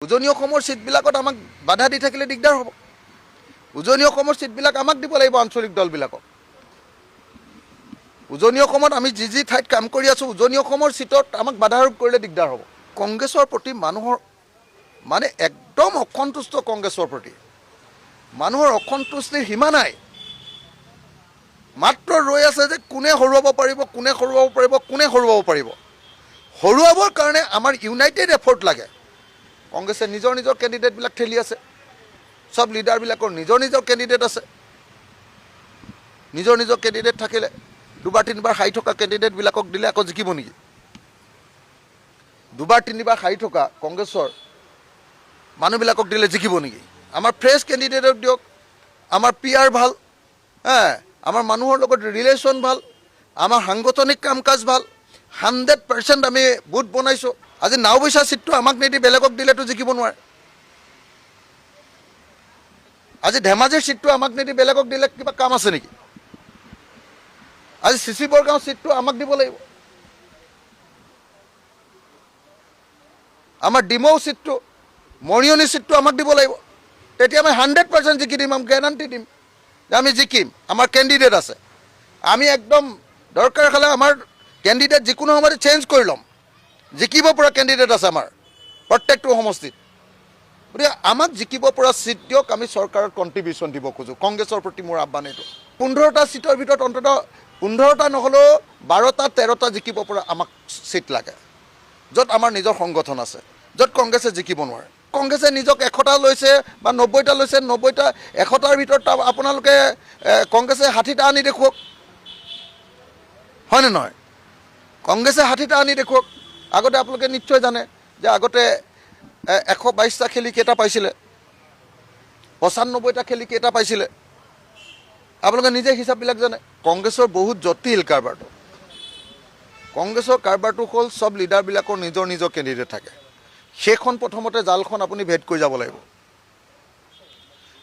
উজনি অসমৰ সিটবিলাকত আমাক বাধা দি থাকিলে দিগদাৰ হ'ব। উজনি অসমৰ সিটবিলাক আমাক দিব লাগিব আঞ্চলিক দলবিলাকক। উজনি অসমত আমি যি ঠাইত কাম কৰি আছোঁ উজনি অসমৰ সিটত আমাক বাধা আৰোপ কৰিলে দিগদাৰ হ'ব। কংগ্ৰেছৰ প্ৰতি মানুহৰ মানে একদম অসন্তুষ্ট। কংগ্ৰেছৰ প্ৰতি মানুহৰ অসন্তুষ্টিৰ সীমা নাই। মাত্ৰ ৰৈ আছে যে কোনে হৰুৱাব পাৰিব, কোনে হৰুৱাব পাৰিব, কোনে হৰুৱাব পাৰিব। হৰুৱাবৰ কাৰণে আমাৰ ইউনাইটেড এফৰ্ট লাগে। কংগ্ৰেছে নিজৰ নিজৰ কেণ্ডিডেটবিলাক ঠেলি আছে। সব লিডাৰবিলাকৰ নিজৰ নিজৰ কেণ্ডিডেট আছে। নিজৰ নিজৰ কেণ্ডিডেট থাকিলে দুবাৰ তিনিবাৰ হাৰি থকা কেণ্ডিডেটবিলাকক দিলে আকৌ জিকিব নেকি? দুবাৰ তিনিবাৰ হাৰি থকা কংগ্ৰেছৰ মানুহবিলাকক দিলে জিকিব নেকি? আমাৰ ফ্ৰেছ কেণ্ডিডেটক দিয়ক। আমাৰ PR ভাল, আমাৰ মানুহৰ লগত ৰিলেশ্যন ভাল, আমাৰ সাংগঠনিক কাম কাজ ভাল। 100% আমি বুথ বনাইছোঁ। আজি নাওবৈচা সিটটো আমাক নিদি বেলেগক দিলেতো জিকিব নোৱাৰে। আজি ধেমাজিৰ সিটটো আমাক নিদি বেলেগক দিলে কিবা কাম আছে নেকি? আজি CC বৰগাঁও সিটটো আমাক দিব লাগিব। আমাৰ ডিমৌ সিটটো, মৰিয়নি সিটটো আমাক দিব লাগিব। তেতিয়া আমি 100% জিকি দিম। আমি গেৰাণ্টি দিম যে আমি জিকিম। আমাৰ কেণ্ডিডেট আছে। আমি একদম দৰকাৰ হ'লে আমাৰ কেণ্ডিডেট যিকোনো সময়তে চেঞ্জ কৰি ল'ম। জিকিব পৰা কেণ্ডিডেট আছে আমাৰ প্ৰত্যেকটো সমষ্টিত। গতিকে আমাক জিকিব পৰা সিট দিয়ক। আমি চৰকাৰত কণ্ট্ৰিবিউশ্যন দিব খোজোঁ। কংগ্ৰেছৰ প্ৰতি মোৰ আহ্বান এইটো। 15টা সিটৰ ভিতৰত অন্ততঃ 15টা নহ'লেও 12টা 13টা জিকিব পৰা আমাক সিট লাগে, য'ত আমাৰ নিজৰ সংগঠন আছে, য'ত কংগ্ৰেছে জিকিব নোৱাৰে। কংগ্ৰেছে নিজক 100টা লৈছে বা 90টা লৈছে। 90টা 100টাৰ ভিতৰত আপোনালোকে কংগ্ৰেছে 60টা আনি দেখুৱাওক, হয়নে নহয়? কংগ্ৰেছে 60টা আনি দেখুৱাওক। আগতে আপোনালোকে নিশ্চয় জানে যে আগতে 122টা খেলি কেইটা পাইছিলে, 95টা খেলি কেইটা পাইছিলে। আপোনালোকে নিজে হিচাপবিলাক জানে। কংগ্ৰেছৰ বহুত জটিল কাৰবাৰটো। কংগ্ৰেছৰ কাৰবাৰটো হ'ল সব লিডাৰবিলাকৰ নিজৰ নিজৰ কেণ্ডিডেট থাকে। সেইখন প্ৰথমতে জালখন আপুনি ভেদ কৰি যাব লাগিব।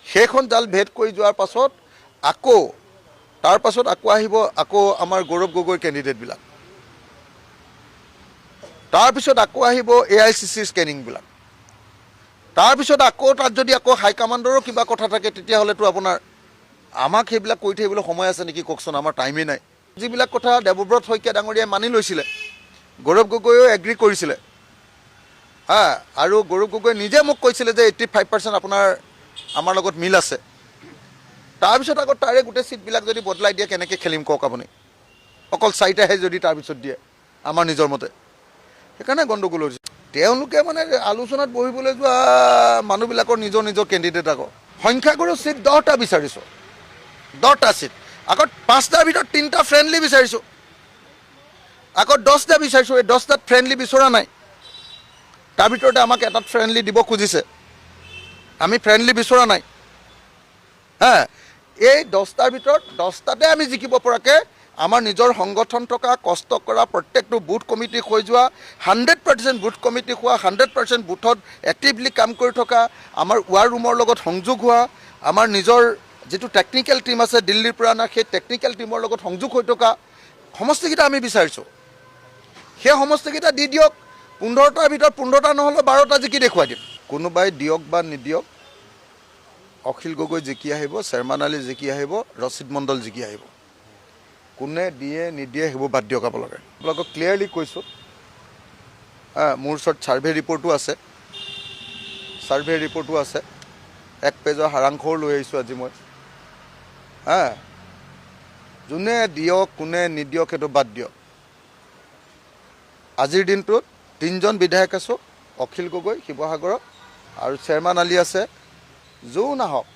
সেইখন জাল ভেদ কৰি যোৱাৰ পাছত তাৰ পাছত আহিব আমাৰ গৌৰৱ গগৈৰ কেণ্ডিডেটবিলাক। তাৰপিছত আহিব AICC স্কেনিংবিলাক। তাৰপিছত তাত যদি হাইকমাণ্ডৰো কিবা কথা থাকে তেতিয়াহ'লেতো আপোনাৰ আমাক সেইবিলাক কৰি থাকিবলৈ সময় আছে নেকি কওকচোন? আমাৰ টাইমেই নাই। যিবিলাক কথা দেৱব্ৰত শইকীয়া ডাঙৰীয়াই মানি লৈছিলে, গৌৰৱ গগৈয়েও এগ্ৰী কৰিছিলে। আৰু গৌৰৱ গগৈয়ে নিজে মোক কৈছিলে যে 85% আমাৰ লগত মিল আছে। তাৰপিছত তাৰে গোটেই চিটবিলাক যদি বদলাই দিয়ে কেনেকৈ খেলিম কওক আপুনি? অকল 4টাহে যদি তাৰপিছত দিয়ে আমাৰ নিজৰ মতে। সেইকাৰণে গণ্ডগোল হৈছে। তেওঁলোকে মানে আলোচনাত বহিবলৈ যোৱা মানুহবিলাকৰ নিজৰ নিজৰ কেণ্ডিডেট সংখ্যাগুৰু চিট 10টা বিচাৰিছোঁ। 10টা চিট। 5টাৰ ভিতৰত 3টা ফ্ৰেণ্ডলি বিচাৰিছোঁ। 10টা বিচাৰিছোঁ। এই 10টাত ফ্ৰেণ্ডলি বিচৰা নাই। তাৰ ভিতৰতে আমাক এটাত ফ্ৰেণ্ডলি দিব খুজিছে। আমি ফ্ৰেণ্ডলি বিচৰা নাই। এই 10টাৰ ভিতৰত 10টাতে আমি জিকিব পৰাকৈ আমাৰ নিজৰ সংগঠন থকা, কষ্ট কৰা, প্ৰত্যেকটো বুথ কমিটি হৈ যোৱা, 100% বুথ কমিটি হোৱা, 100% বুথত এক্টিভলি কাম কৰি থকা, আমাৰ ৱাৰ ৰুমৰ লগত সংযোগ হোৱা, আমাৰ নিজৰ যিটো টেকনিকেল টিম আছে দিল্লীৰ পৰা অনা, সেই টেকনিকেল টিমৰ লগত সংযোগ হৈ থকা সমষ্টিকেইটা আমি বিচাৰিছোঁ। সেই সমষ্টিকেইটা দি দিয়ক। 15টাৰ ভিতৰত 15টা নহ'লেও 12টা জিকি দেখুৱাই দিম। কোনোবাই দিয়ক বা নিদিয়ক, অখিল গগৈ জিকি আহিব, শ্বেৰমান আলী জিকি আহিব, ৰচিদ মণ্ডল জিকি আহিব। কোনে দিয়ে নিদিয়ে সেইবোৰ বাদ দিয়ক। আপোনালোকক ক্লিয়াৰলি কৈছোঁ। মোৰ ওচৰত ছাৰ্ভে ৰিপৰ্টো আছে। 1 পেজৰ সাৰাংশও লৈ আহিছোঁ আজি মই। যোনে দিয়ক কোনে নিদিয়ক সেইটো বাদ দিয়ক। আজিৰ দিনটোত 3জন বিধায়ক আছোঁ। অখিল গগৈ শিৱসাগৰত আৰু শ্বেৰমান আলী আছে। যোন আহক,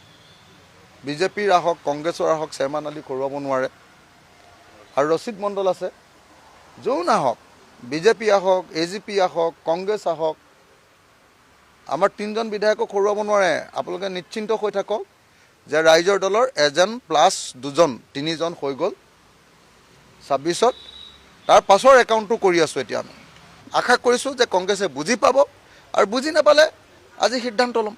বিজেপিৰ আহক, কংগ্ৰেছৰ আহক, শ্বেৰমান আলী কৰোৱাব নোৱাৰে। আৰু ৰচিদ মণ্ডল আছে। যোন আহক, বিজেপি আহক, AGP আহক, কংগ্ৰেছ আহক, আমাৰ 3জন বিধায়কক হৰুৱাব নোৱাৰে। আপোনালোকে নিশ্চিন্ত হৈ থাকক যে ৰাইজৰ দলৰ এজন প্লাছ 2জন 3জন হৈ গ'ল 26ত। তাৰ পাছৰ একাউণ্টটো কৰি আছোঁ এতিয়া আমি। আশা কৰিছোঁ যে কংগ্ৰেছে বুজি পাব, আৰু বুজি নাপালে আজি সিদ্ধান্ত ল'ম।